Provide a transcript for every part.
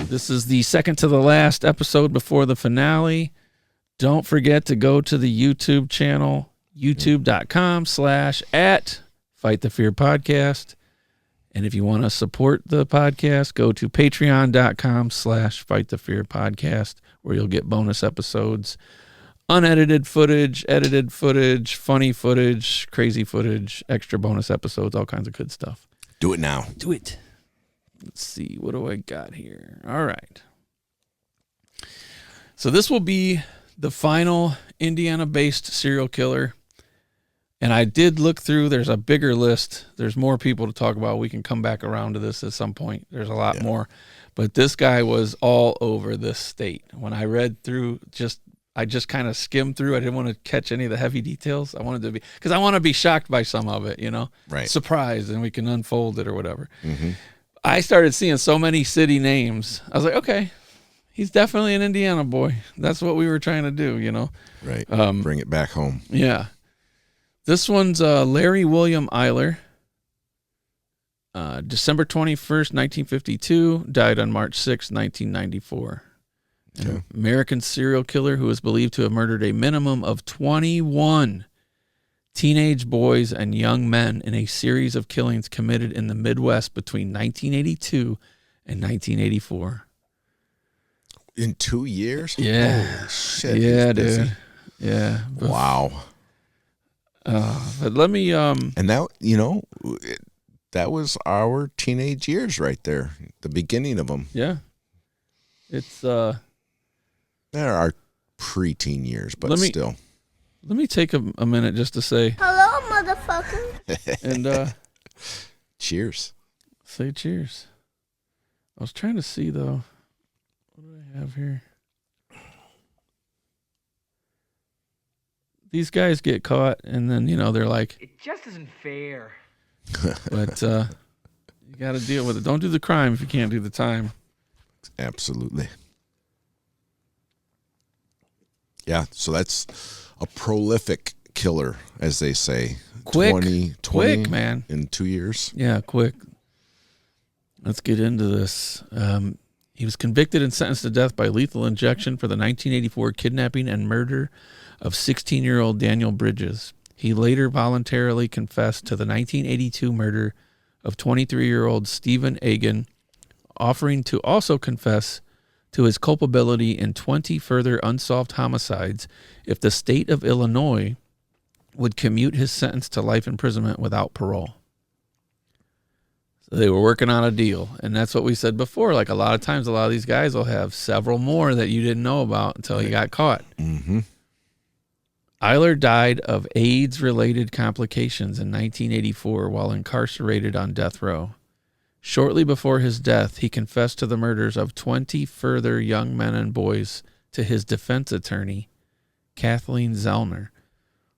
This is the second to the last episode before the finale. Don't forget to go to the YouTube channel, youtube.com/@FightTheFearPodcast. And if you want to support the podcast, go to patreon.com/FightTheFearPodcast, where you'll get bonus episodes, unedited footage, edited footage, funny footage, crazy footage, extra bonus episodes, all kinds of good stuff. Do it now. Do it. Let's see. What do I got here? All right. So this will be the final Indiana-based serial killer. And I did look through. There's a bigger list. There's more people to talk about. We can come back around to this at some point. There's a lot more. But this guy was all over this state. When I read through, I just kind of skimmed through. I didn't want to catch any of the heavy details. I wanted to be, because I want to be shocked by some of it, Right. Surprised, and we can unfold it or whatever. Mm-hmm. I started seeing so many city names. I was like, okay, he's definitely an Indiana boy. That's what we were trying to do, Right. Bring it back home. Yeah. This one's Larry William Eyler. December 21st, 1952. Died on March 6, 1994. Okay. An American serial killer who is believed to have murdered a minimum of 21 teenage boys and young men in a series of killings committed in the Midwest between 1982 and 1984. In 2 years? Yeah. Holy shit. Yeah, he's busy. dude. Yeah. Wow. But let me And that, that was our teenage years right there. The beginning of them. yeah. It's They're our preteen years, but still. Let me take a minute just to say Hello, motherfucker. and Cheers. say cheers. I was trying to see though. What do I have here? These guys get caught and then, they're like, It just isn't fair. but you got to deal with it. Don't do the crime if you can't do the time. Absolutely. Yeah, so that's a prolific killer, as they say. Quick. 20 Quick, man. In 2 years. Yeah, quick. Let's get into this. He was convicted and sentenced to death by lethal injection for the 1984 kidnapping and murder of 16-year-old Daniel Bridges. He later voluntarily confessed to the 1982 murder of 23-year-old Stephen Agan, offering to also confess to his culpability in 20 further unsolved homicides if the state of Illinois would commute his sentence to life imprisonment without parole. So they were working on a deal, and that's what we said before. Like a lot of times, a lot of these guys will have several more that you didn't know about until you got caught. Mm-hmm. Eyler died of AIDS-related complications in 1984 while incarcerated on death row. Shortly before his death, he confessed to the murders of 20 further young men and boys to his defense attorney, Kathleen Zellner.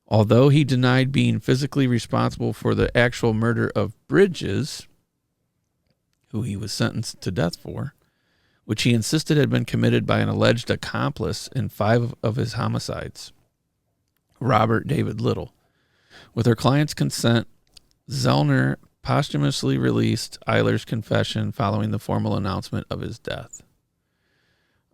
Although he denied being physically responsible for the actual murder of Bridges, who he was sentenced to death for, which he insisted had been committed by an alleged accomplice in 5 of his homicides, Robert David Little. With her client's consent, Zellner posthumously released Eyler's confession following the formal announcement of his death.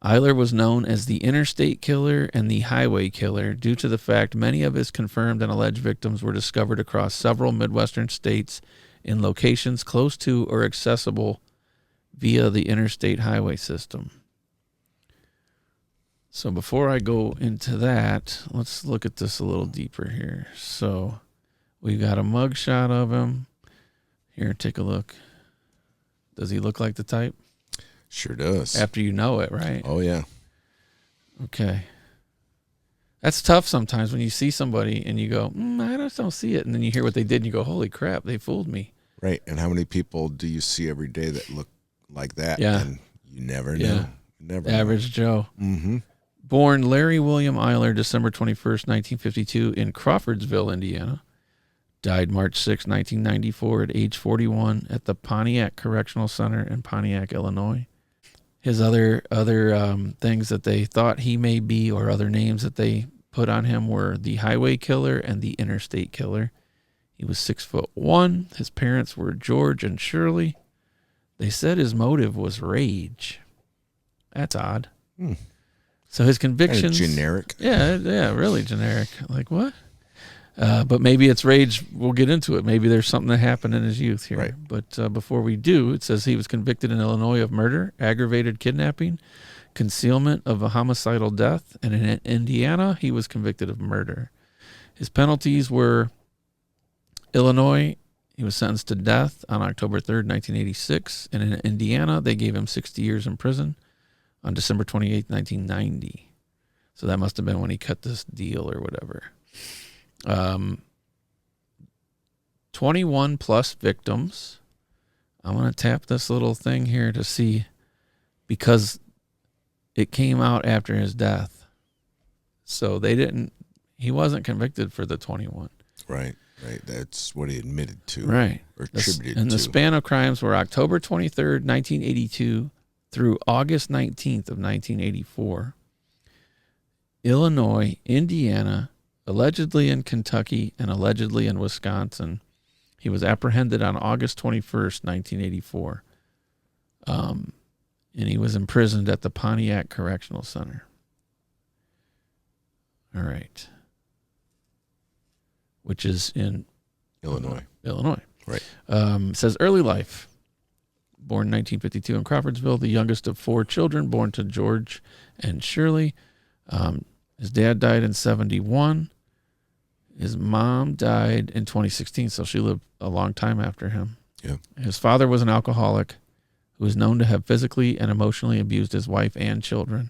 Eyler was known as the interstate killer and the highway killer due to the fact many of his confirmed and alleged victims were discovered across several Midwestern states in locations close to or accessible via the interstate highway system. So before I go into that, let's look at this a little deeper here. So we've got a mugshot of him. Here, take a look. Does he look like the type? Sure does. After you know it, right? Oh, yeah. Okay. That's tough sometimes when you see somebody and you go, I just don't see it. And then you hear what they did and you go, holy crap, they fooled me. Right. And how many people do you see every day that look like that? Yeah. And you never know. Yeah. Never Average Joe. Mm-hmm. Born Larry William Eyler, December 21st, 1952, in Crawfordsville, Indiana. Died March 6, 1994, at age 41 at the Pontiac Correctional Center in Pontiac, Illinois. His other things that they thought he may be, or other names that they put on him, were the highway killer and the interstate killer. He was 6'1". His parents were George and Shirley. They said his motive was rage. That's odd. Hmm. So his Kind of convictions, generic. yeah, really generic. Like what? But maybe it's rage. We'll get into it. Maybe there's something that happened in his youth here. Right. But before we do, it says he was convicted in Illinois of murder, aggravated kidnapping, concealment of a homicidal death, and in Indiana, he was convicted of murder. His penalties were Illinois, he was sentenced to death on October 3rd, 1986, and in Indiana, they gave him 60 years in prison on December 28th, 1990. So that must have been when he cut this deal or whatever. 21 plus victims. I'm going to tap this little thing here to see, because it came out after his death. So he wasn't convicted for the 21. Right. That's what he admitted to. Right. Or attributed to. And the span of crimes were October 23rd, 1982 through August 19th of 1984. Illinois, Indiana, allegedly in Kentucky, and allegedly in Wisconsin. He was apprehended on August 21st, 1984. And he was imprisoned at the Pontiac Correctional Center. All right. Which is in Illinois. Right. It says early life. Born 1952 in Crawfordsville, the youngest of 4 children born to George and Shirley. His dad died in 1971. His mom died in 2016, so she lived a long time after him. Yeah. His father was an alcoholic who was known to have physically and emotionally abused his wife and children.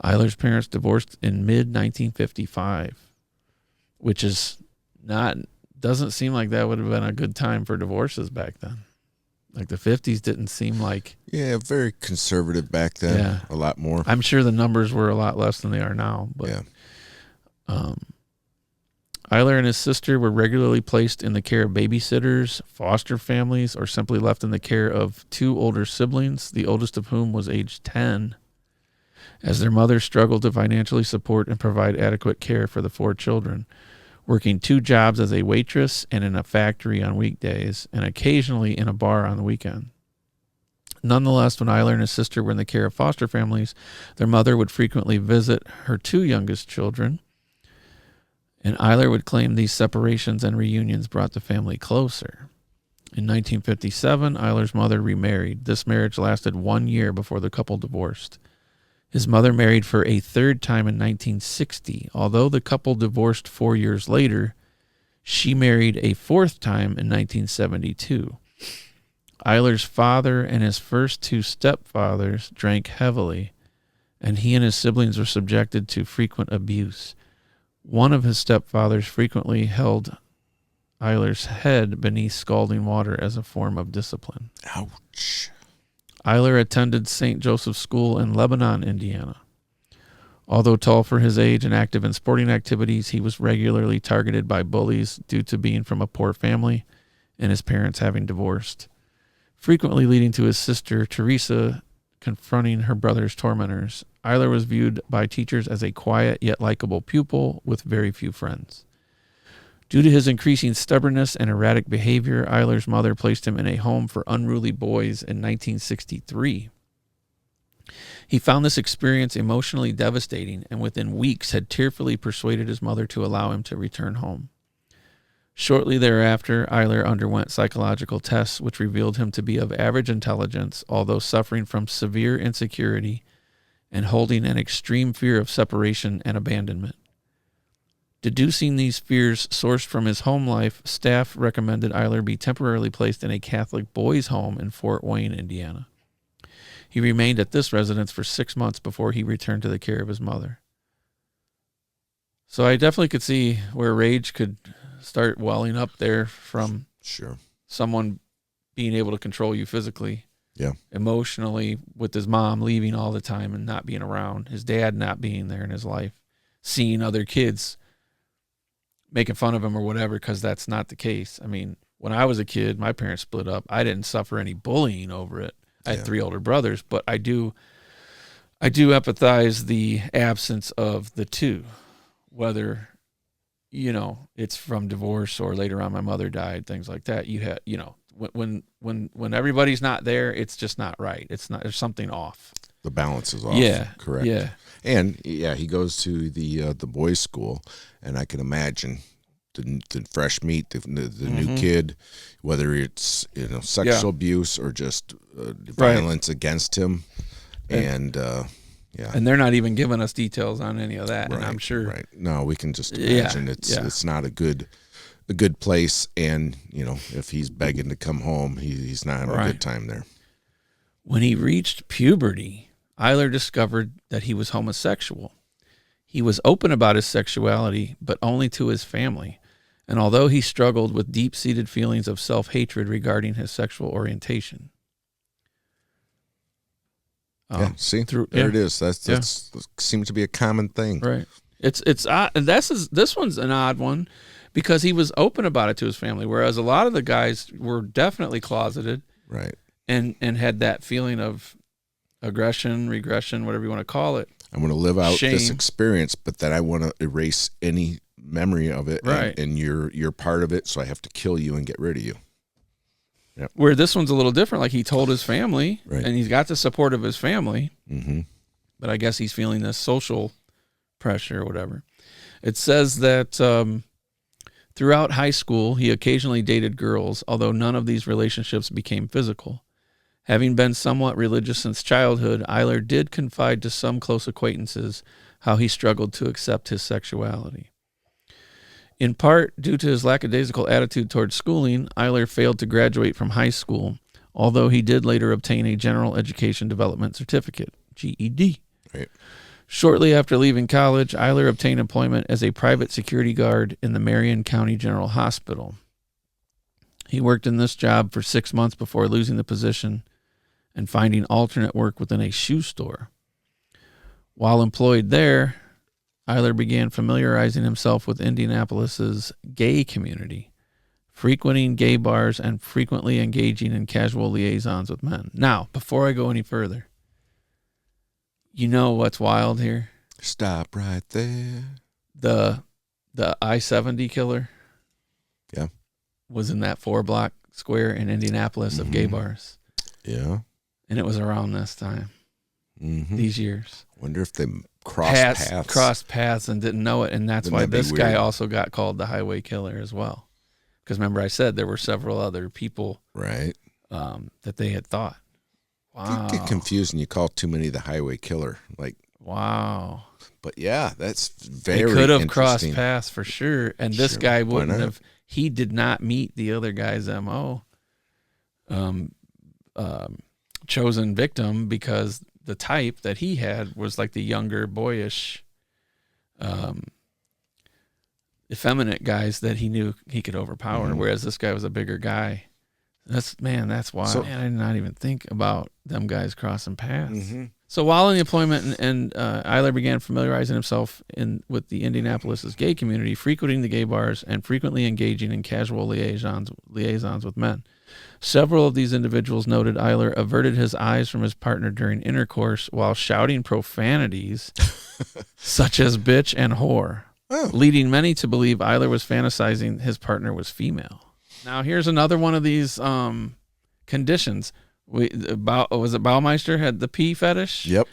Eyler's parents divorced in mid-1955, which is doesn't seem like that would have been a good time for divorces back then. Like the 50s didn't seem like... Yeah, very conservative back then. Yeah. A lot more. I'm sure the numbers were a lot less than they are now. But yeah. Eyler and his sister were regularly placed in the care of babysitters, foster families, or simply left in the care of 2 older siblings, the oldest of whom was age 10, as their mother struggled to financially support and provide adequate care for the 4 children, working 2 jobs as a waitress and in a factory on weekdays, and occasionally in a bar on the weekend. Nonetheless, when Eyler and his sister were in the care of foster families, their mother would frequently visit her 2 youngest children, and Eyler would claim these separations and reunions brought the family closer. In 1957, Eyler's mother remarried. This marriage lasted 1 year before the couple divorced. His mother married for a 3rd time in 1960. Although the couple divorced 4 years later, she married a 4th time in 1972. Eyler's father and his first 2 stepfathers drank heavily, and he and his siblings were subjected to frequent abuse. One of his stepfathers frequently held Eyler's head beneath scalding water as a form of discipline. Ouch. Eyler attended St. Joseph's School in Lebanon, Indiana. Although tall for his age and active in sporting activities, he was regularly targeted by bullies due to being from a poor family and his parents having divorced, frequently leading to his sister, Teresa, confronting her brother's tormentors. Eyler was viewed by teachers as a quiet yet likable pupil with very few friends. Due to his increasing stubbornness and erratic behavior, Eyler's mother placed him in a home for unruly boys in 1963. He found this experience emotionally devastating and within weeks had tearfully persuaded his mother to allow him to return home. Shortly thereafter, Eyler underwent psychological tests which revealed him to be of average intelligence, although suffering from severe insecurity and holding an extreme fear of separation and abandonment. Deducing these fears sourced from his home life, staff recommended Eyler be temporarily placed in a Catholic boys' home in Fort Wayne, Indiana. He remained at this residence for 6 months before he returned to the care of his mother. So I definitely could see where rage could start welling up there from someone being able to control you physically, emotionally, with his mom leaving all the time and not being around, his dad not being there in his life, seeing other kids making fun of him or whatever, because that's not the case. I mean, when I was a kid, my parents split up. I didn't suffer any bullying over it. I had 3 older brothers, but I do empathize the absence of the 2, whether, it's from divorce or later on my mother died, things like that. You had, when everybody's not there, it's just not right. There's something off. The balance is off. Yeah. Correct. Yeah. And he goes to the boys' school, and I can imagine the fresh meat, the new kid, whether it's sexual abuse or just violence against him, and they're not even giving us details on any of that, and I'm sure. Right. No, we can just imagine it's not a good place, and if he's begging to come home, he's not having a good time there. When he reached puberty, Eyler discovered that he was homosexual. He was open about his sexuality, but only to his family. And although he struggled with deep-seated feelings of self-hatred regarding his sexual orientation. There it is. That's seems to be a common thing. Right. It's odd, and this one's an odd one because he was open about it to his family, whereas a lot of the guys were definitely closeted. Right. And had that feeling of aggression, regression, whatever you want to call it. I'm going to live out shame. This experience, but then I want to erase any memory of it, right? And you're part of it, so I have to kill you and get rid of you. Yep. Where this one's a little different. Like he told his family, right. And he's got the support of his family, but I guess he's feeling this social pressure or whatever. It says that throughout high school, he occasionally dated girls, although none of these relationships became physical. Having been somewhat religious since childhood, Eyler did confide to some close acquaintances how he struggled to accept his sexuality. In part due to his lackadaisical attitude towards schooling, Eyler failed to graduate from high school, although he did later obtain a General Education Development Certificate, GED. Right. Shortly after leaving college, Eyler obtained employment as a private security guard in the Marion County General Hospital. He worked in this job for 6 months before losing the position and finding alternate work within a shoe store. While employed there, Eyler began familiarizing himself with Indianapolis's gay community, frequenting gay bars and frequently engaging in casual liaisons with men. Now, before I go any further, you know what's wild here? Stop right there. The I-70 killer was in that 4-block square in Indianapolis of gay bars. Yeah. And it was around this time, these years. Wonder if they crossed paths and didn't know it. And that's why this guy also got called the highway killer as well. Because remember I said there were several other people right, that they had thought. Wow. You get confused and you call too many the highway killer. Like, wow. But yeah, that's very They could have crossed paths for sure. And this guy wouldn't have. He did not meet the other guy's MO. Chosen victim because the type that he had was like the younger, boyish, effeminate guys that he knew he could overpower, whereas this guy was a bigger guy. That's why. I did not even think about them guys crossing paths. So while in the employment, and Eyler began familiarizing himself with the Indianapolis's gay community, frequenting the gay bars and frequently engaging in casual liaisons with men. Several of these individuals noted Eyler averted his eyes from his partner during intercourse while shouting profanities such as bitch and whore, leading many to believe Eyler was fantasizing his partner was female. Now, here's another one of these conditions. Was it Baumeister had the pee fetish? Yep.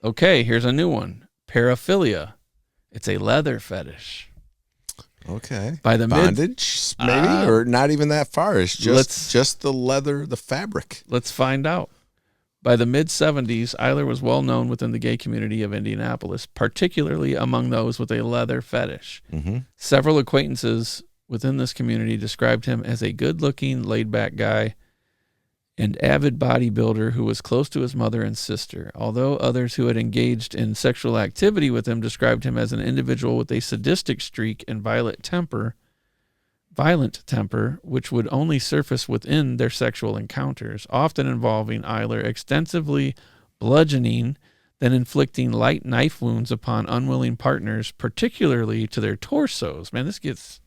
Okay, here's a new one. Paraphilia. It's a leather fetish. Okay. By the bondage, maybe, or not even that far. It's just the leather, the fabric. Let's find out. By the mid-'70s, Eyler was well known within the gay community of Indianapolis, particularly among those with a leather fetish. Several acquaintances within this community described him as a good-looking, laid-back guy and avid bodybuilder who was close to his mother and sister, although others who had engaged in sexual activity with him described him as an individual with a sadistic streak and violent temper, which would only surface within their sexual encounters, often involving Eyler extensively bludgeoning, then inflicting light knife wounds upon unwilling partners, particularly to their torsos. Man, this gets...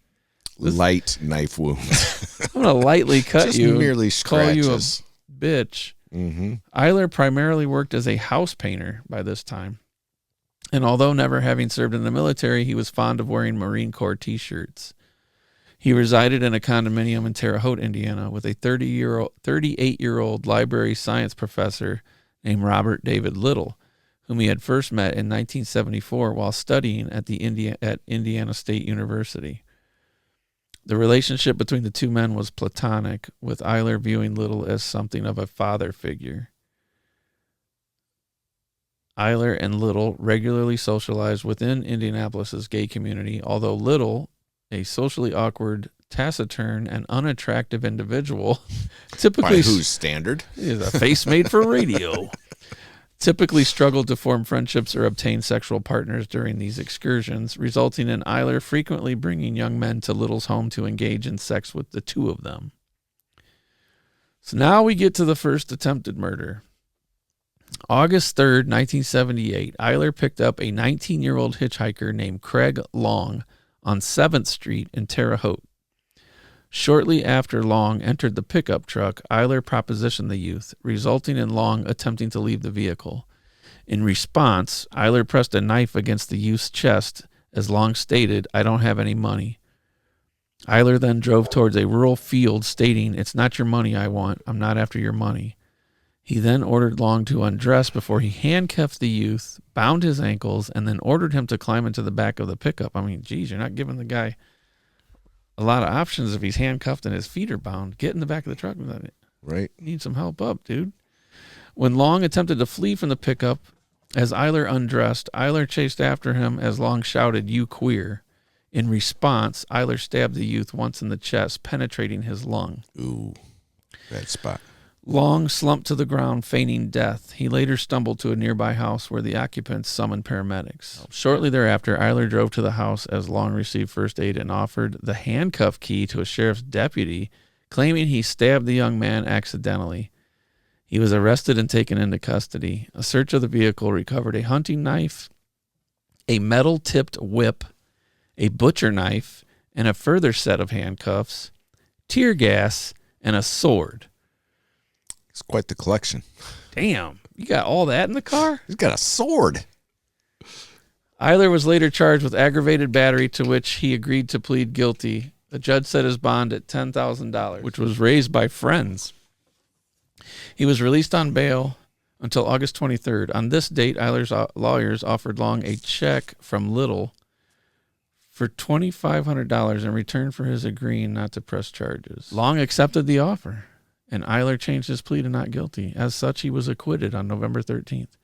light knife wounds. I'm going to lightly cut just you. Merely scratches. Call you a bitch. Eyler primarily worked as a house painter by this time. And although never having served in the military, he was fond of wearing Marine Corps T-shirts. He resided in a condominium in Terre Haute, Indiana, with a 38-year-old library science professor named Robert David Little, whom he had first met in 1974 while studying at Indiana State University. The relationship between the two men was platonic, with Eyler viewing Little as something of a father figure. Eyler and Little regularly socialized within Indianapolis's gay community, although Little, a socially awkward, taciturn, and unattractive individual, typically... By whose standard? Is a face made for radio. Typically struggled to form friendships or obtain sexual partners during these excursions, resulting in Eyler frequently bringing young men to Little's home to engage in sex with the two of them. So now we get to the first attempted murder. August 3rd, 1978, Eyler picked up a 19-year-old hitchhiker named Craig Long on 7th Street in Terre Haute. Shortly after Long entered the pickup truck, Eyler propositioned the youth, resulting in Long attempting to leave the vehicle. In response, Eyler pressed a knife against the youth's chest as Long stated, "I don't have any money." Eyler then drove towards a rural field stating, "It's not your money I want. I'm not after your money." He then ordered Long to undress before he handcuffed the youth, bound his ankles, and then ordered him to climb into the back of the pickup. I mean, geez, you're not giving the guy a lot of options if he's handcuffed and his feet are bound. Get in the back of the truck with it. Right. Need some help up, dude. When Long attempted to flee from the pickup, as Eyler undressed, Eyler chased after him as Long shouted, "You queer." In response, Eyler stabbed the youth once in the chest, penetrating his lung. Ooh, bad spot. Long slumped to the ground, feigning death. He later stumbled to a nearby house where the occupants summoned paramedics. Shortly thereafter, Eyler drove to the house as Long received first aid and offered the handcuff key to a sheriff's deputy, claiming he stabbed the young man accidentally. He was arrested and taken into custody. A search of the vehicle recovered a hunting knife, a metal-tipped whip, a butcher knife, and a further set of handcuffs, tear gas, and a sword. It's quite the collection. Damn, you got all that in the car? He's got a sword. Eyler was later charged with aggravated battery, to which he agreed to plead guilty. The judge set his bond at $10,000, which was raised by friends. He was released on bail until August 23rd. On this date, Eyler's lawyers offered Long a check from Little for $2,500 in return for his agreeing not to press charges. Long accepted the offer, and Eyler changed his plea to not guilty. As such, he was acquitted on November 13th,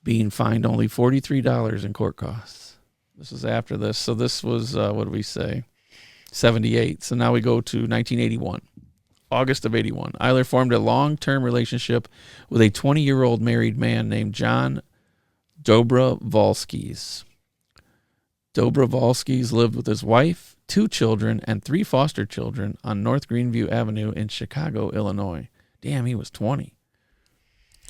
being fined only $43 in court costs. This was after this. So this was, what do we say, 78. So now we go to 1981, August of 81. Eyler formed a long-term relationship with a 20-year-old married man named John Dobrovolskis. Dobrovolskis lived with his wife, 2 children, and 3 foster children on North Greenview Avenue in Chicago, Illinois. Damn, he was 20.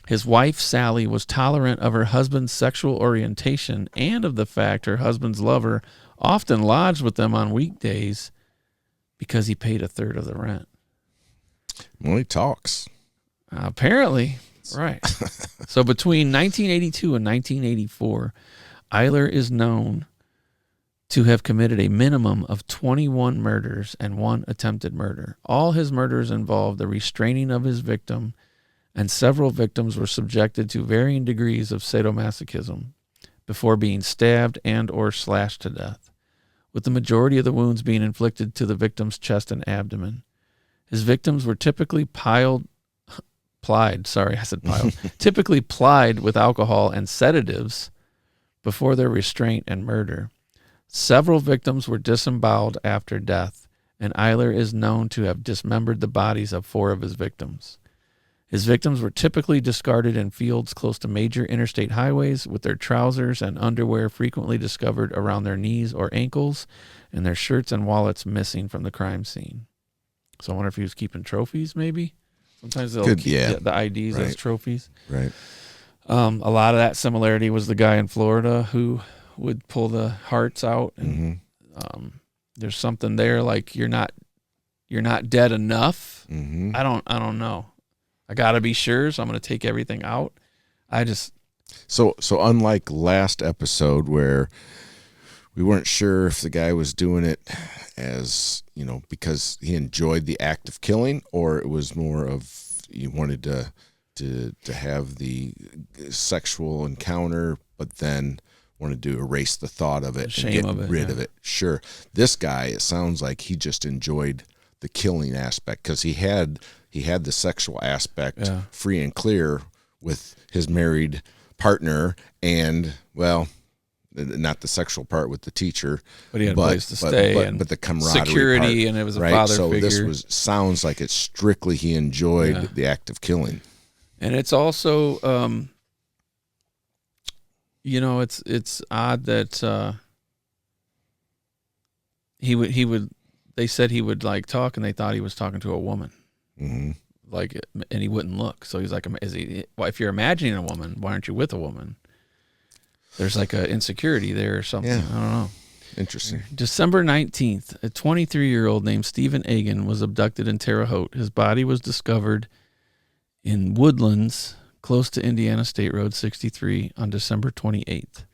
His wife, Sally, was tolerant of her husband's sexual orientation and of the fact her husband's lover often lodged with them on weekdays because he paid a third of the rent. Well, he talks. Apparently, right. So between 1982 and 1984, Eyler is known to have committed a minimum of 21 murders and 1 attempted murder. All his murders involved the restraining of his victim, and several victims were subjected to varying degrees of sadomasochism before being stabbed and or slashed to death, with the majority of the wounds being inflicted to the victim's chest and abdomen. His victims were typically typically plied with alcohol and sedatives before their restraint and murder. Several victims were disemboweled after death, and Eyler is known to have dismembered the bodies of 4 of his victims. His victims were typically discarded in fields close to major interstate highways, with their trousers and underwear frequently discovered around their knees or ankles, and their shirts and wallets missing from the crime scene. So I wonder if he was keeping trophies, maybe? Sometimes they'll keep the IDs as trophies. Right. A lot of that similarity was the guy in Florida who would pull the hearts out, and there's something there like you're not dead enough. Mm-hmm. I don't know. I gotta be sure, so I'm gonna take everything out. So unlike last episode where we weren't sure if the guy was doing it as, because he enjoyed the act of killing, or it was more of he wanted to to have the sexual encounter, but then wanted to erase the thought of it and get rid of it. Sure. This guy, it sounds like he just enjoyed the killing aspect, because he had the sexual aspect free and clear with his married partner, and, well, not the sexual part with the teacher, but he had a place to stay, but the camaraderie security part, and it was a right? father so figure. This sounds like it's strictly he enjoyed the act of killing. And it's also, it's odd that he would. They said he would like talk, and they thought he was talking to a woman, and he wouldn't look. So he's like, well, if you're imagining a woman, why aren't you with a woman? There's like an insecurity there or something. Yeah. I don't know. Interesting. December 19th, a 23-year-old named Stephen Egan was abducted in Terre Haute. His body was discovered in Woodlands, close to Indiana State Road 63, on December 28th.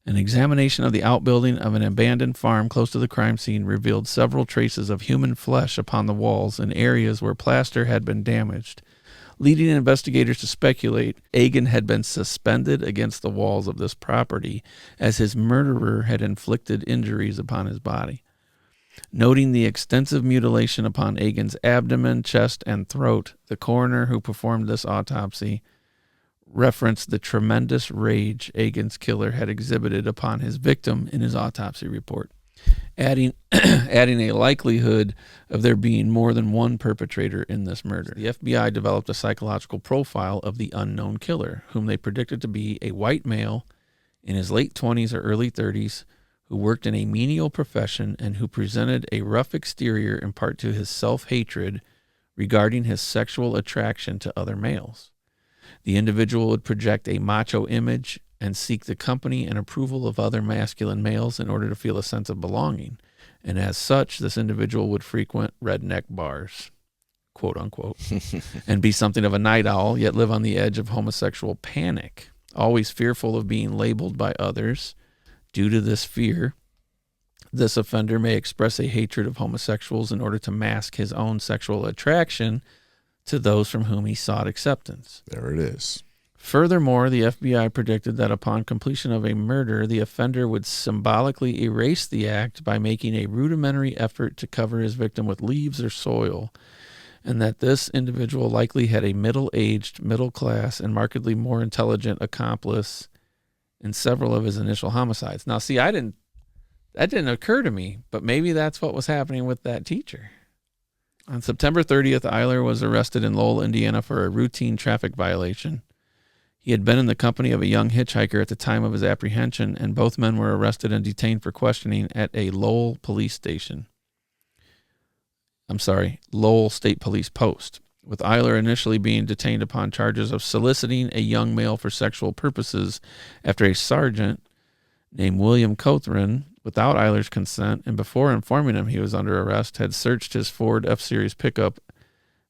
An examination of the outbuilding of an abandoned farm close to the crime scene revealed several traces of human flesh upon the walls in areas where plaster had been damaged, leading investigators to speculate Egan had been suspended against the walls of this property as his murderer had inflicted injuries upon his body. Noting the extensive mutilation upon Egan's abdomen, chest, and throat, the coroner who performed this autopsy referenced the tremendous rage Egan's killer had exhibited upon his victim in his autopsy report, adding a likelihood of there being more than one perpetrator in this murder. The FBI developed a psychological profile of the unknown killer, whom they predicted to be a white male in his late 20s or early 30s who worked in a menial profession and who presented a rough exterior in part to his self-hatred regarding his sexual attraction to other males. The individual would project a macho image and seek the company and approval of other masculine males in order to feel a sense of belonging. And as such, this individual would frequent redneck bars, quote unquote, and be something of a night owl, yet live on the edge of homosexual panic, always fearful of being labeled by others. Due to this fear, this offender may express a hatred of homosexuals in order to mask his own sexual attraction to those from whom he sought acceptance. There it is. Furthermore, the FBI predicted that upon completion of a murder, the offender would symbolically erase the act by making a rudimentary effort to cover his victim with leaves or soil, and that this individual likely had a middle-aged, middle-class, and markedly more intelligent accomplice in several of his initial homicides. Now, see, that didn't occur to me, but maybe that's what was happening with that teacher. On September 30th, Eyler was arrested in Lowell, Indiana for a routine traffic violation. He had been in the company of a young hitchhiker at the time of his apprehension, and both men were arrested and detained for questioning at a Lowell State Police Post, with Eyler initially being detained upon charges of soliciting a young male for sexual purposes after a sergeant named William Cothran, without Eyler's consent and before informing him he was under arrest, had searched his Ford F-Series pickup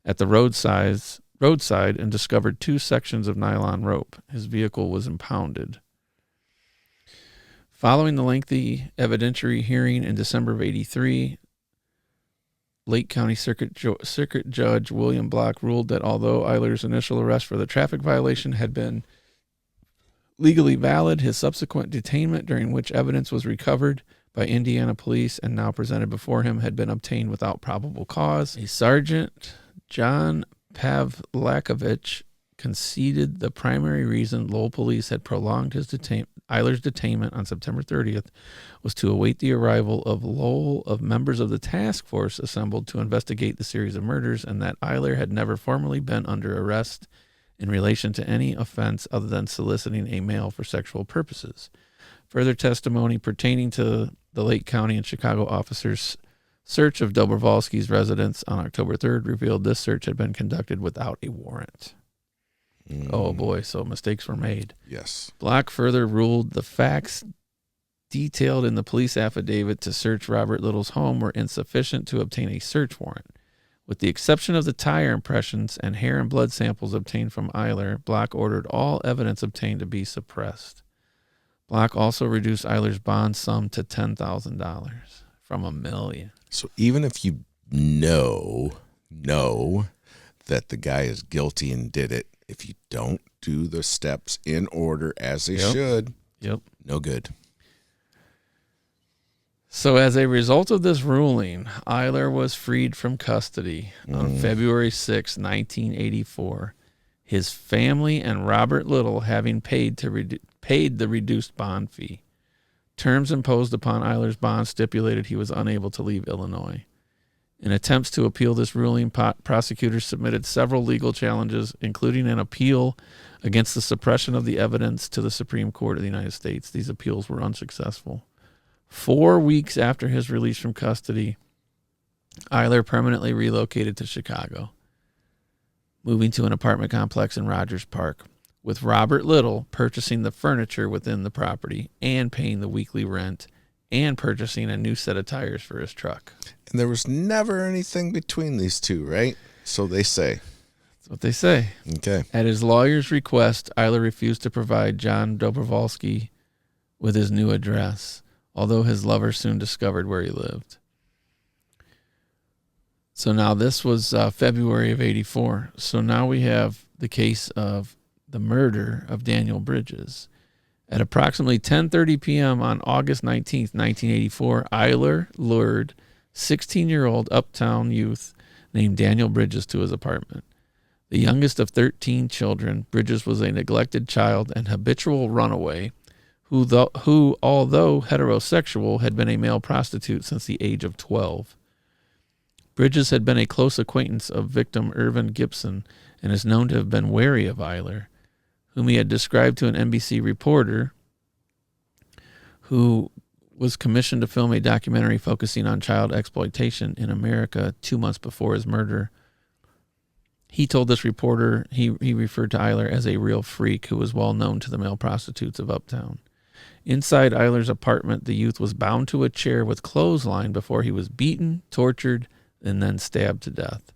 at the roadside and discovered 2 sections of nylon rope. His vehicle was impounded. Following the lengthy evidentiary hearing in December of '83, Lake County Circuit Judge William Block ruled that although Eyler's initial arrest for the traffic violation had been legally valid, his subsequent detainment, during which evidence was recovered by Indiana police and now presented before him, had been obtained without probable cause. A Sergeant John Pavlakovich conceded the primary reason Lowell police had prolonged Eyler's detainment on September 30th was to await the arrival of members of the task force assembled to investigate the series of murders, and that Eyler had never formally been under arrest in relation to any offense other than soliciting a male for sexual purposes. Further testimony pertaining to the Lake County and Chicago officers' search of Dobrovolsky's residence on October 3rd revealed this search had been conducted without a warrant. Oh boy, so mistakes were made. Yes. Block further ruled the facts detailed in the police affidavit to search Robert Little's home were insufficient to obtain a search warrant. With the exception of the tire impressions and hair and blood samples obtained from Eyler, Block ordered all evidence obtained to be suppressed. Block also reduced Eyler's bond sum to $10,000 from $1 million. So even if you know that the guy is guilty and did it. If you don't do the steps in order as they should, no good. So as a result of this ruling, Eyler was freed from custody on February 6, 1984. His family and Robert Little having paid the reduced bond fee. Terms imposed upon Eyler's bond stipulated he was unable to leave Illinois. In attempts to appeal this ruling, prosecutors submitted several legal challenges, including an appeal against the suppression of the evidence to the Supreme Court of the United States. These appeals were unsuccessful. 4 weeks after his release from custody, Eyler permanently relocated to Chicago, moving to an apartment complex in Rogers Park, with Robert Little purchasing the furniture within the property and paying the weekly rent and purchasing a new set of tires for his truck. And there was never anything between these two, right? So they say. That's what they say. Okay. At his lawyer's request, Eyler refused to provide John Dobrovolsky with his new address, although his lover soon discovered where he lived. So now this was February of 84. So now we have the case of the murder of Daniel Bridges. At approximately 10:30 p.m. on August 19th, 1984, Eyler lured 16-year-old uptown youth named Daniel Bridges to his apartment. The youngest of 13 children, Bridges was a neglected child and habitual runaway who, although heterosexual, had been a male prostitute since the age of 12. Bridges had been a close acquaintance of victim Irvin Gibson and is known to have been wary of Eyler, whom he had described to an NBC reporter who was commissioned to film a documentary focusing on child exploitation in America 2 months before his murder. He told this reporter he referred to Eyler as a real freak who was well known to the male prostitutes of Uptown. Inside Eyler's apartment, the youth was bound to a chair with clothesline before he was beaten, tortured, and then stabbed to death.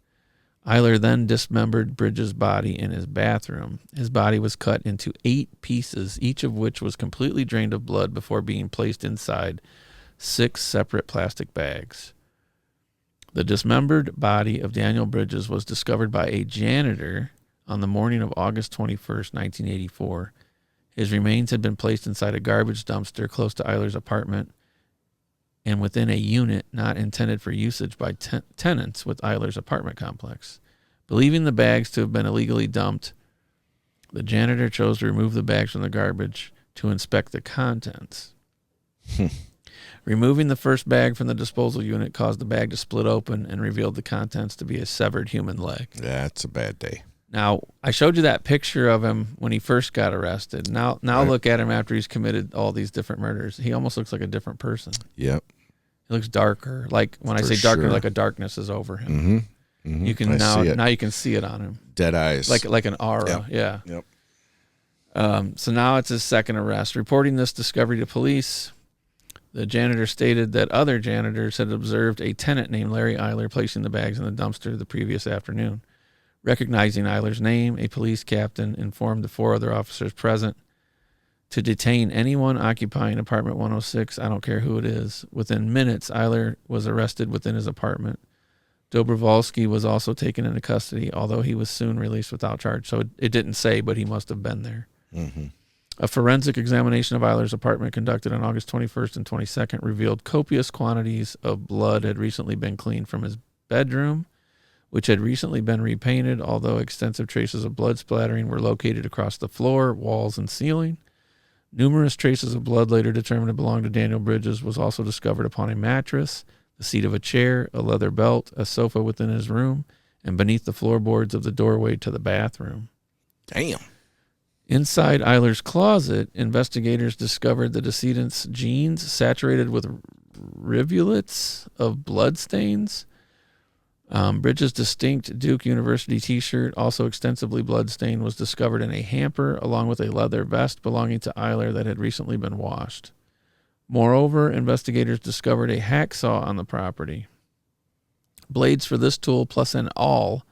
Eyler then dismembered Bridges' body in his bathroom. His body was cut into 8 pieces, each of which was completely drained of blood before being placed inside 6 separate plastic bags. The dismembered body of Daniel Bridges was discovered by a janitor on the morning of August 21st, 1984. His remains had been placed inside a garbage dumpster close to Eyler's apartment and within a unit not intended for usage by tenants with Eyler's apartment complex. Believing the bags to have been illegally dumped, the janitor chose to remove the bags from the garbage to inspect the contents. Removing the first bag from the disposal unit caused the bag to split open and revealed the contents to be a severed human leg. That's a bad day. Now, I showed you that picture of him when he first got arrested. Now right. Look at him after he's committed all these different murders. He almost looks like a different person. Yep. He looks darker. Like when I say darker, like a darkness is over him. Mm-hmm. Mm-hmm. You can now you can see it on him. Dead eyes. Like an aura. Yep. Yeah. Yep. So now it's his second arrest. Reporting this discovery to police, the janitor stated that other janitors had observed a tenant named Larry Eyler placing the bags in the dumpster the previous afternoon. Recognizing Eyler's name, a police captain informed the 4 other officers present to detain anyone occupying apartment 106, I don't care who it is. Within minutes, Eyler was arrested within his apartment. Dobrovolsky was also taken into custody, although he was soon released without charge. So it didn't say, but he must have been there. Mm-hmm. A forensic examination of Eyler's apartment conducted on August 21st and 22nd revealed copious quantities of blood had recently been cleaned from his bedroom, which had recently been repainted, although extensive traces of blood splattering were located across the floor, walls, and ceiling. Numerous traces of blood later determined to belong to Daniel Bridges was also discovered upon a mattress, the seat of a chair, a leather belt, a sofa within his room, and beneath the floorboards of the doorway to the bathroom. Damn. Inside Eyler's closet, investigators discovered the decedent's jeans saturated with rivulets of bloodstains. Bridges' distinct Duke University t-shirt, also extensively bloodstained, was discovered in a hamper along with a leather vest belonging to Eyler that had recently been washed. Moreover, investigators discovered a hacksaw on the property. Blades for this tool plus an awl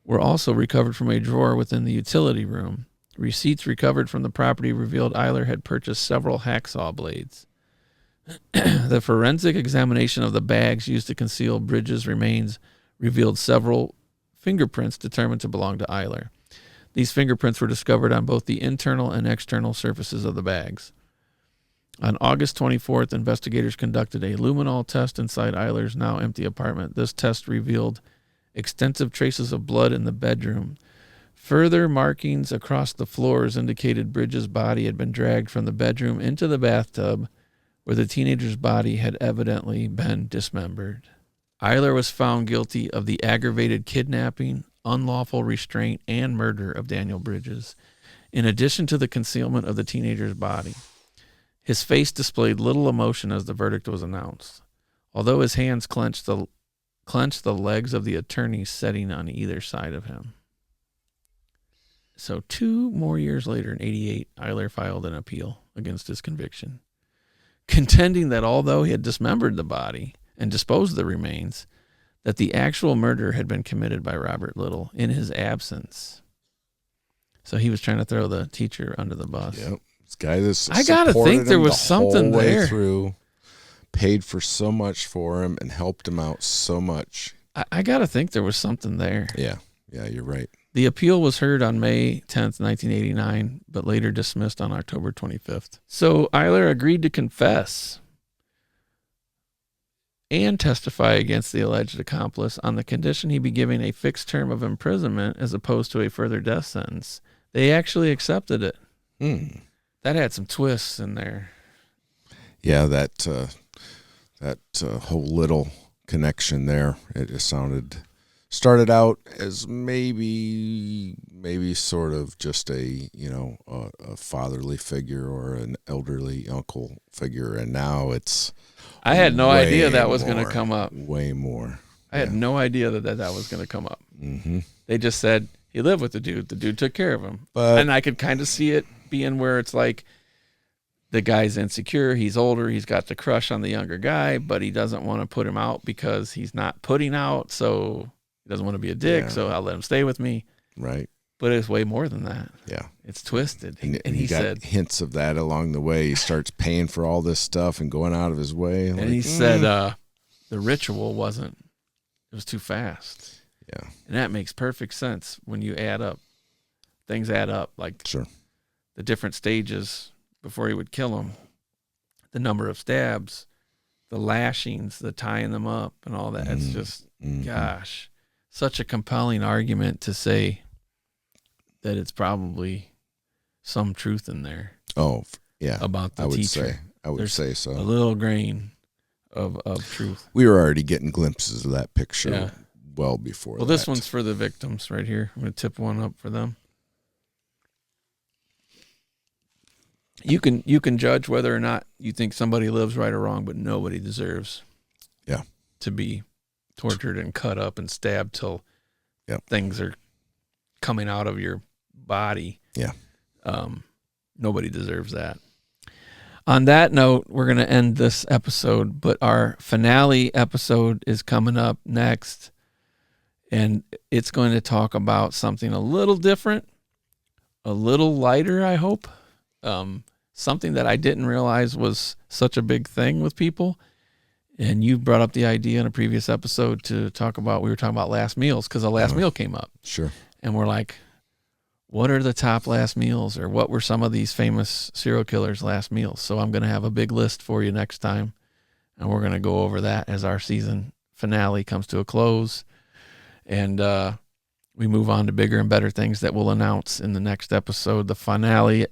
were also recovered from a drawer within the utility room. Receipts recovered from the property revealed Eyler had purchased several hacksaw blades. The forensic examination of the bags used to conceal Bridges' remains revealed several fingerprints determined to belong to Eyler. These fingerprints were discovered on both the internal and external surfaces of the bags. On August 24th, investigators conducted a luminol test inside Eyler's now empty apartment. This test revealed extensive traces of blood in the bedroom. Further markings across the floors indicated Bridges' body had been dragged from the bedroom into the bathtub, where the teenager's body had evidently been dismembered. Eyler was found guilty of the aggravated kidnapping, unlawful restraint, and murder of Daniel Bridges, in addition to the concealment of the teenager's body. His face displayed little emotion as the verdict was announced, although his hands clenched the legs of the attorneys sitting on either side of him. So 2 more years later, in 1988, Eyler filed an appeal against his conviction, contending that although he had dismembered the body and disposed of the remains, that the actual murder had been committed by Robert Little in his absence. So he was trying to throw the teacher under the bus. Yep. This guy that's I gotta think there was something whole way there. Through, paid for so much for him and helped him out so much. I gotta think there was something there. Yeah, you're right. The appeal was heard on May 10th, 1989, but later dismissed on October 25th. So Eyler agreed to confess and testify against the alleged accomplice on the condition he be given a fixed term of imprisonment as opposed to a further death sentence. They actually accepted it. That had some twists in there. Yeah, that whole little connection there, it just started out as maybe sort of just a fatherly figure or an elderly uncle figure, and now it's I had no idea that was going to come up. Way more. I had no idea that was going to come up. Mm-hmm. They just said he lived with the dude. The dude took care of him. But and I could kind of see it being where it's like the guy's insecure. He's older. He's got the crush on the younger guy, but he doesn't want to put him out because he's not putting out. So he doesn't want to be a dick. So I'll let him stay with me. Right. But it's way more than that. Yeah. It's twisted. And he got said hints of that along the way. He starts paying for all this stuff and going out of his way. And he said the ritual it was too fast. Yeah. And that makes perfect sense when you add up. Things add up. Like sure. The different stages before he would kill him, the number of stabs, the lashings, the tying them up and all that. It's just, gosh, such a compelling argument to say that it's probably some truth in there. Oh, yeah. About the teacher. I would say so. A little grain of truth. We were already getting glimpses of that picture well before that. Well, this one's for the victims right here. I'm going to tip one up for them. You can judge whether or not you think somebody lives right or wrong, but nobody deserves to be tortured and cut up and stabbed till things are coming out of your body. Yeah. Nobody deserves that. On that note, we're going to end this episode, but our finale episode is coming up next, and it's going to talk about something a little different, a little lighter, I hope. Something that I didn't realize was such a big thing with people. And you brought up the idea in a previous episode we were talking about last meals because the last meal came up. Sure. And we're like, what are the top last meals, or what were some of these famous serial killers' last meals? So I'm going to have a big list for you next time. And we're going to go over that as our season finale comes to a close. And, we move on to bigger and better things that we'll announce in the next episode. The finale,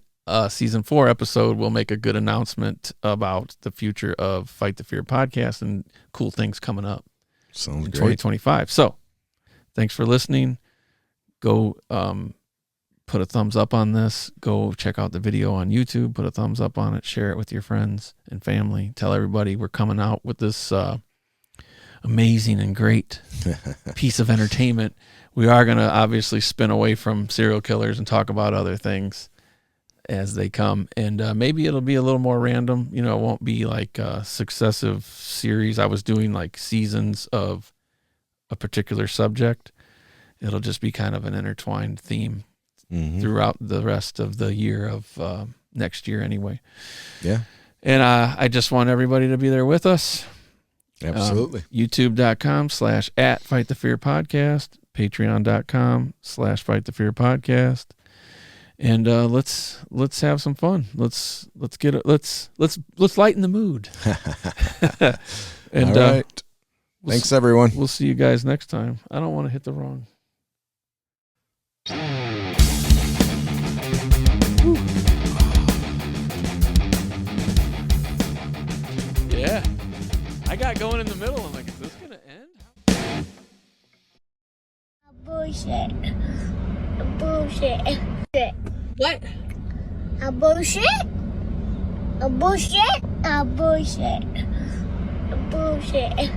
season 4 episode, will make a good announcement about the future of Fight the Fear podcast and cool things coming up. Sounds in great. 2025. So thanks for listening. Go put a thumbs up on this. Go check out the video on YouTube. Put a thumbs up on it. Share it with your friends and family. Tell everybody we're coming out with this amazing and great piece of entertainment. We are going to obviously spin away from serial killers and talk about other things as they come. And maybe it'll be a little more random. It won't be like a successive series. I was doing like seasons of a particular subject. It'll just be kind of an intertwined theme throughout the rest of the year of next year anyway. Yeah. And I just want everybody to be there with us. Absolutely. YouTube.com/@FightTheFearPodcast. patreon.com/fightthefearpodcast. And let's have some fun. Let's lighten the mood. And all right. Thanks, everyone. We'll see you guys next time. I don't want to hit the wrong. Yeah. I got going in the middle. I'm like, is this going to end? Bullshit. Bullshit. What? A bullshit. A bullshit. A bullshit. A bullshit.